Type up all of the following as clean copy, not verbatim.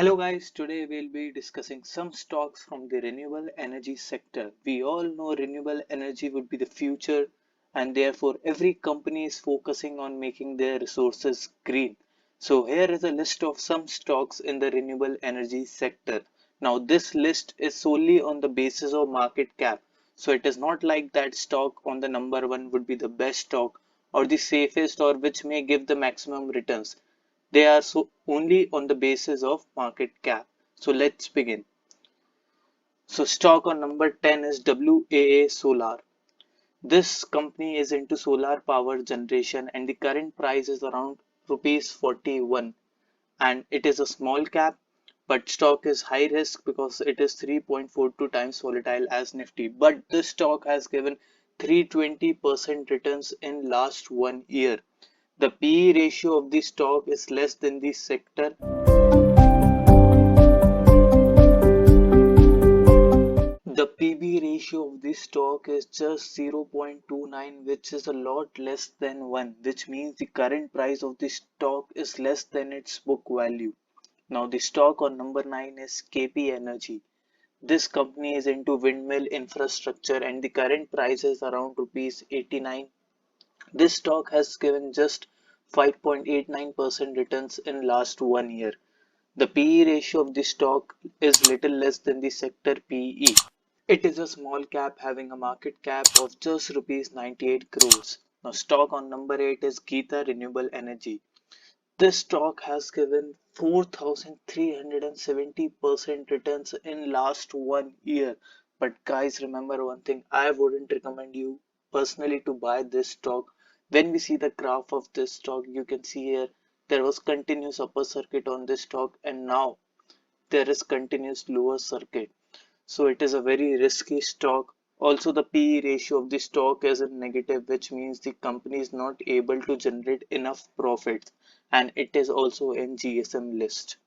Hello guys, today we'll be discussing some stocks from the renewable energy sector. We all know renewable energy would be the future and therefore every company is focusing on making their resources green. So here is a list of some stocks in the renewable energy sector. Now this list is solely on the basis of market cap. So it is not like that stock on the number one would be the best stock or the safest or which may give the maximum returns. They are so only on the basis of market cap. So let's begin. So stock on number 10 is WAA Solar. This company is into solar power generation and the current price is around rupees 41 and it is a small cap, but stock is high risk because it is 3.42 times volatile as Nifty. But this stock has given 320% returns in last 1 year. The PE ratio of the stock is less than the sector. The PB ratio of this stock is just 0.29, which is a lot less than 1, which means the current price of the stock is less than its book value. Now, the stock on number 9 is KP Energy. This company is into windmill infrastructure and the current price is around rupees 89. This stock has given just 5.89% returns in last 1 year. The PE ratio of the stock is little less than the sector PE. It is a small cap having a market cap of just rupees 98 crores. Now stock on number 8 is Geeta Renewable Energy. This stock has given 4,370% returns in last 1 year. But guys, remember one thing, I wouldn't recommend you personally to buy this stock. When we see the graph of this stock, you can see here there was continuous upper circuit on this stock and now there is continuous lower circuit. So it is a very risky stock. Also, the PE ratio of the stock is in negative, which means the company is not able to generate enough profits, and it is also in GSM list.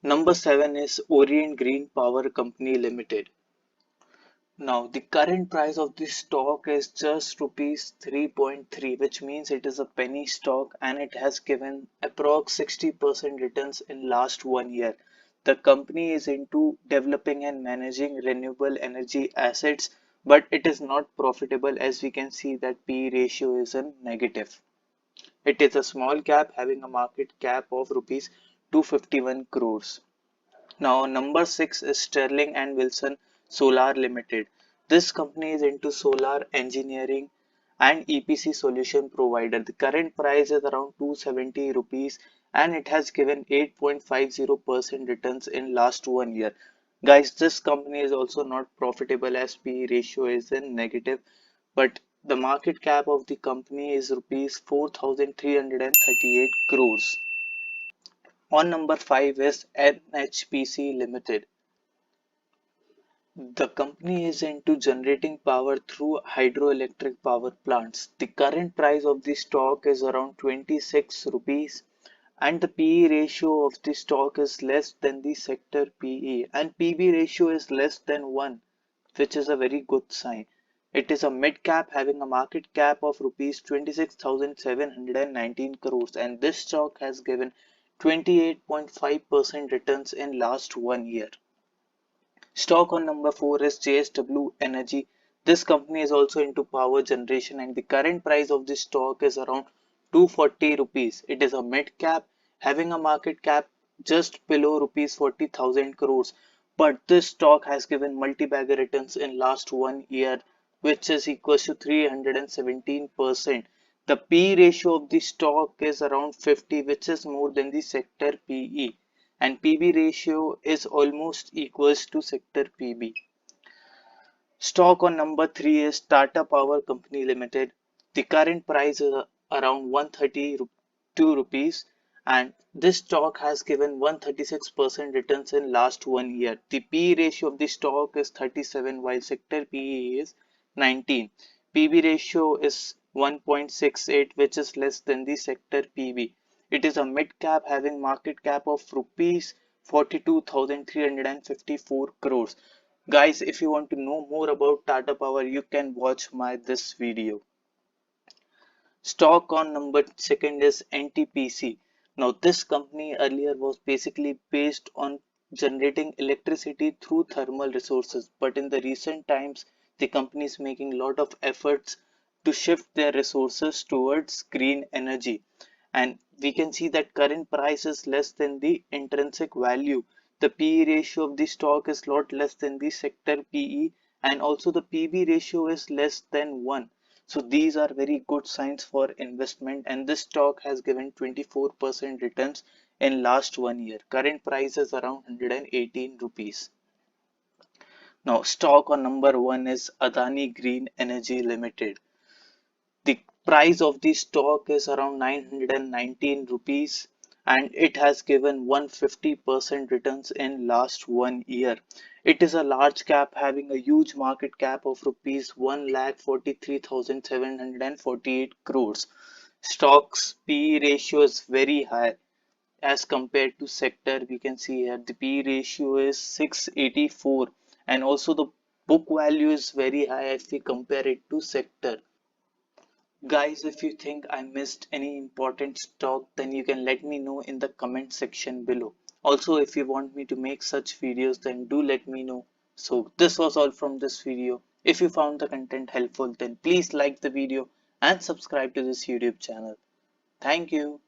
Number 7 is Orient Green Power Company Limited. Now, the current price of this stock is just rupees 3.3, which means it is a penny stock and it has given approx 60% returns in last 1 year. The company is into developing and managing renewable energy assets, but it is not profitable as we can see that P ratio is in negative. It is a small cap having a market cap of rupees 251 crores. Now, number 6 is Sterling and Wilson Solar Limited. This company is into solar engineering and EPC solution provider. The current price is around 270 rupees and it has given 8.50% returns in last 1 year. Guys, this company is also not profitable as P ratio is in negative, but the market cap of the company is rupees 4,338 crores. On number 5 is NHPC Limited. The company is into generating power through hydroelectric power plants. The current price of the stock is around 26 rupees and the PE ratio of the stock is less than the sector PE and PB ratio is less than 1, which is a very good sign. It is a mid cap having a market cap of rupees 26,719 crores and this stock has given 28.5% returns in last 1 year. Stock on number 4 is JSW Energy. This company is also into power generation and the current price of this stock is around 240 rupees. It is a mid cap having a market cap just below rupees 40,000 crores. But this stock has given multi-bagger returns in last 1 year, which is equals to 317%. The P ratio of the stock is around 50, which is more than the sector PE and PB ratio is almost equals to sector PB. Stock on number 3 is Tata Power Company Limited. The current price is around 132 rupees and this stock has given 136% returns in last 1 year. The P ratio of the stock is 37 while sector PE is 19. PB ratio is 1.68 which is less than the sector PB. It is a mid cap having market cap of rupees 42,354 crores. Guys, if you want to know more about Tata Power, you can watch my this video. Stock on number second is NTPC. Now, this company earlier was basically based on generating electricity through thermal resources, but in the recent times, the company is making a lot of efforts to shift their resources towards green energy. And we can see that current price is less than the intrinsic value. The PE ratio of the stock is lot less than the sector PE, and also the PB ratio is less than 1. So these are very good signs for investment, and this stock has given 24% returns in last 1 year. Current price is around 118 rupees. Now stock on number 1 is Adani Green Energy Limited. The price of the stock is around 919 rupees, and it has given 150% returns in last 1 year. It is a large cap having a huge market cap of rupees 1,43,748 crores. Stocks PE ratio is very high as compared to sector. We can see here the PE ratio is 684, and also the book value is very high if we compare it to sector. Guys, if you think I missed any important stock, then you can let me know in the comment section below. Also, if you want me to make such videos, then do let me know. So this was all from this video. If you found the content helpful, then please like the video and subscribe to this YouTube channel. Thank you.